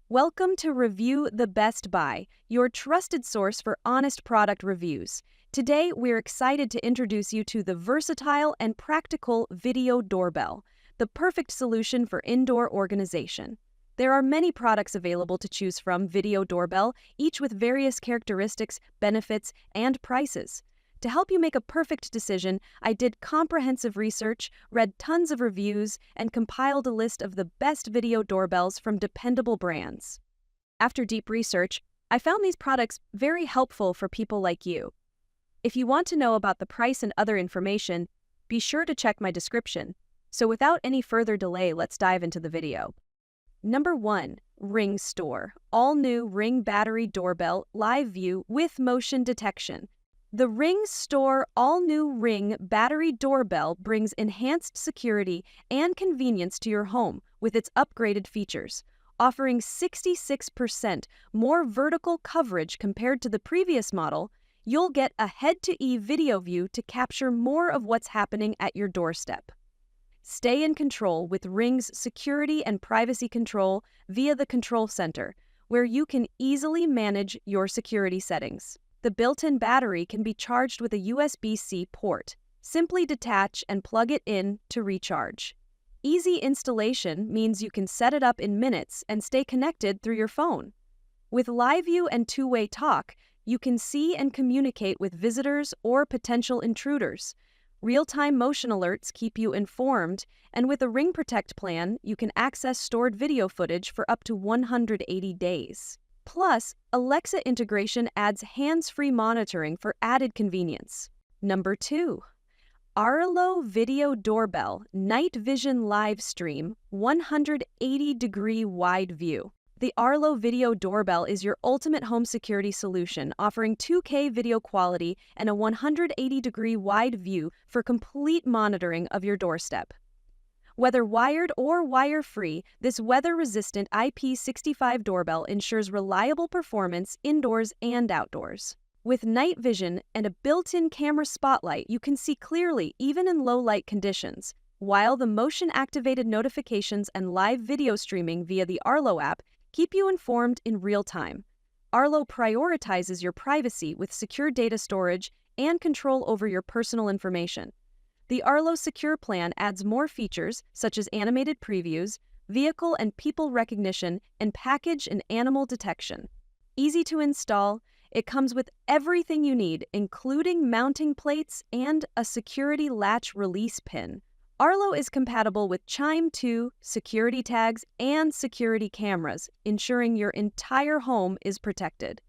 Welcome to Review the Best Buy, your trusted source for honest product reviews. Today, we're excited to introduce you to the versatile and practical video doorbell, the perfect solution for indoor organization. There are many products available to choose from video doorbell, each with various characteristics, benefits, and prices. To help you make a perfect decision, I did comprehensive research, read tons of reviews, and compiled a list of the best video doorbells from dependable brands. After deep research, I found these products very helpful for people like you. If you want to know about the price and other information, be sure to check my description. So without any further delay, let's dive into the video. Number 1. Ring Store. All-new Ring Battery Doorbell Live View with Motion Detection. The Ring Store all-new Ring battery doorbell brings enhanced security and convenience to your home with its upgraded features, offering 66% more vertical coverage compared to the previous model. You'll get a head-to-ear video view to capture more of what's happening at your doorstep. Stay in control with Ring's security and privacy control via the Control Center, where you can easily manage your security settings. The built-in battery can be charged with a USB-C port. Simply detach and plug it in to recharge. Easy installation means you can set it up in minutes and stay connected through your phone. With Live View and two-way talk, you can see and communicate with visitors or potential intruders. Real-time motion alerts keep you informed, and with a Ring Protect plan, you can access stored video footage for up to 180 days. Plus, Alexa integration adds hands-free monitoring for added convenience. Number 2. Arlo Video Doorbell Night Vision Live Stream 180-degree Wide View. The Arlo Video Doorbell is your ultimate home security solution, offering 2K video quality and a 180-degree wide view for complete monitoring of your doorstep. Whether wired or wire-free, this weather-resistant IP65 doorbell ensures reliable performance indoors and outdoors. With night vision and a built-in camera spotlight, you can see clearly even in low-light conditions, while the motion-activated notifications and live video streaming via the Arlo app keep you informed in real time. Arlo prioritizes your privacy with secure data storage and control over your personal information. The Arlo Secure Plan adds more features such as animated previews, vehicle and people recognition, and package and animal detection. Easy to install, it comes with everything you need, including mounting plates and a security latch release pin. Arlo is compatible with Chime 2, security tags, and security cameras, ensuring your entire home is protected.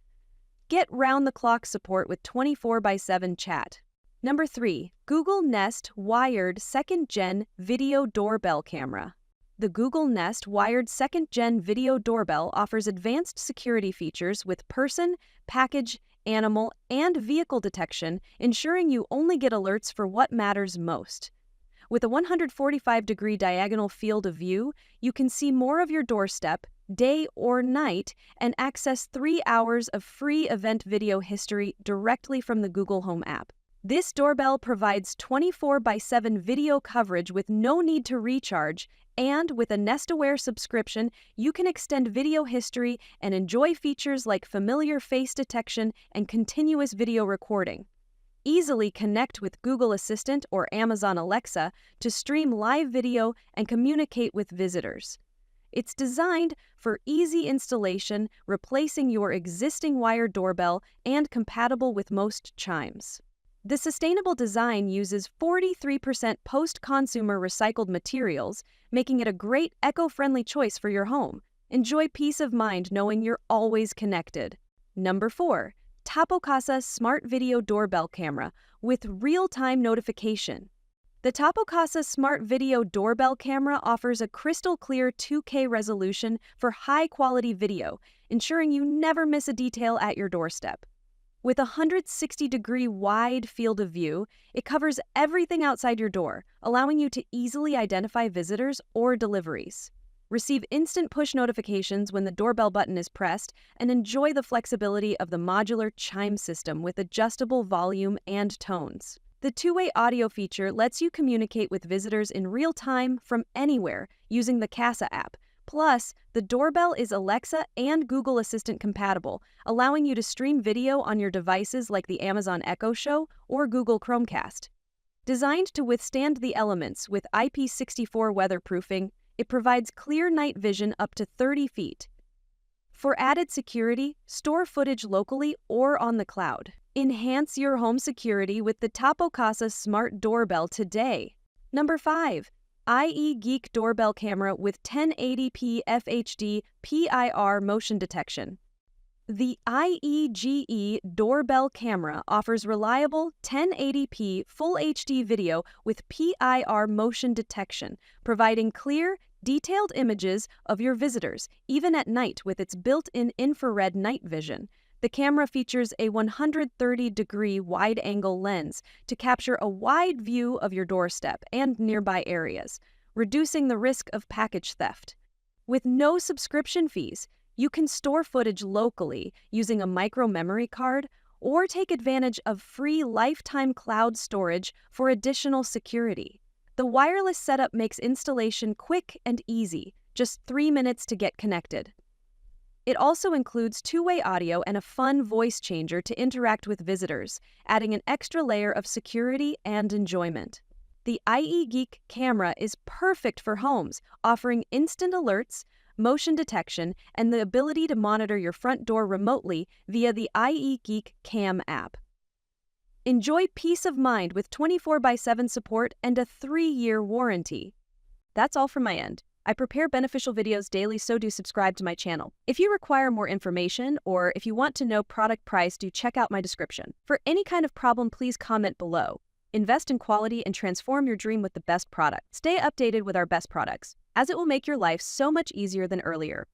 Get round-the-clock support with 24/7 chat. Number 3. Google Nest Wired 2nd Gen Video Doorbell Camera. The Google Nest Wired 2nd Gen Video Doorbell offers advanced security features with person, package, animal, and vehicle detection, ensuring you only get alerts for what matters most. With a 145-degree diagonal field of view, you can see more of your doorstep, day or night, and access 3 hours of free event video history directly from the Google Home app. This doorbell provides 24/7 video coverage with no need to recharge, and with a Nest Aware subscription, you can extend video history and enjoy features like familiar face detection and continuous video recording. Easily connect with Google Assistant or Amazon Alexa to stream live video and communicate with visitors. It's designed for easy installation, replacing your existing wired doorbell and compatible with most chimes. The sustainable design uses 43% post-consumer recycled materials, making it a great eco-friendly choice for your home. Enjoy peace of mind knowing you're always connected. Number 4. Tapo Casa Smart Video Doorbell Camera with real-time notification. The Tapo Casa Smart Video Doorbell Camera offers a crystal-clear 2K resolution for high-quality video, ensuring you never miss a detail at your doorstep. With a 160-degree wide field of view, it covers everything outside your door, allowing you to easily identify visitors or deliveries. Receive instant push notifications when the doorbell button is pressed, and enjoy the flexibility of the modular chime system with adjustable volume and tones. The two-way audio feature lets you communicate with visitors in real time from anywhere using the Casa app, Plus, the doorbell is Alexa and Google Assistant compatible, allowing you to stream video on your devices like the Amazon Echo Show or Google Chromecast. Designed to withstand the elements with IP64 weatherproofing, it provides clear night vision up to 30 feet. For added security, store footage locally or on the cloud. Enhance your home security with the Topo Casa Smart Doorbell today. Number 5. ieGeek Doorbell Camera with 1080p FHD PIR Motion Detection. The ieGeek Doorbell Camera offers reliable 1080p Full HD video with PIR Motion Detection, providing clear, detailed images of your visitors, even at night with its built-in infrared night vision. The camera features a 130-degree wide-angle lens to capture a wide view of your doorstep and nearby areas, reducing the risk of package theft. With no subscription fees, you can store footage locally using a micro memory card or take advantage of free lifetime cloud storage for additional security. The wireless setup makes installation quick and easy, just 3 minutes to get connected. It also includes two-way audio and a fun voice changer to interact with visitors, adding an extra layer of security and enjoyment. The ieGeek camera is perfect for homes, offering instant alerts, motion detection, and the ability to monitor your front door remotely via the ieGeek Cam app. Enjoy peace of mind with 24/7 support and a 3-year warranty. That's all from my end. I prepare beneficial videos daily, so do subscribe to my channel. If you require more information or if you want to know product price, do check out my description. For any kind of problem, please comment below. Invest in quality and transform your dream with the best product. Stay updated with our best products, as it will make your life so much easier than earlier.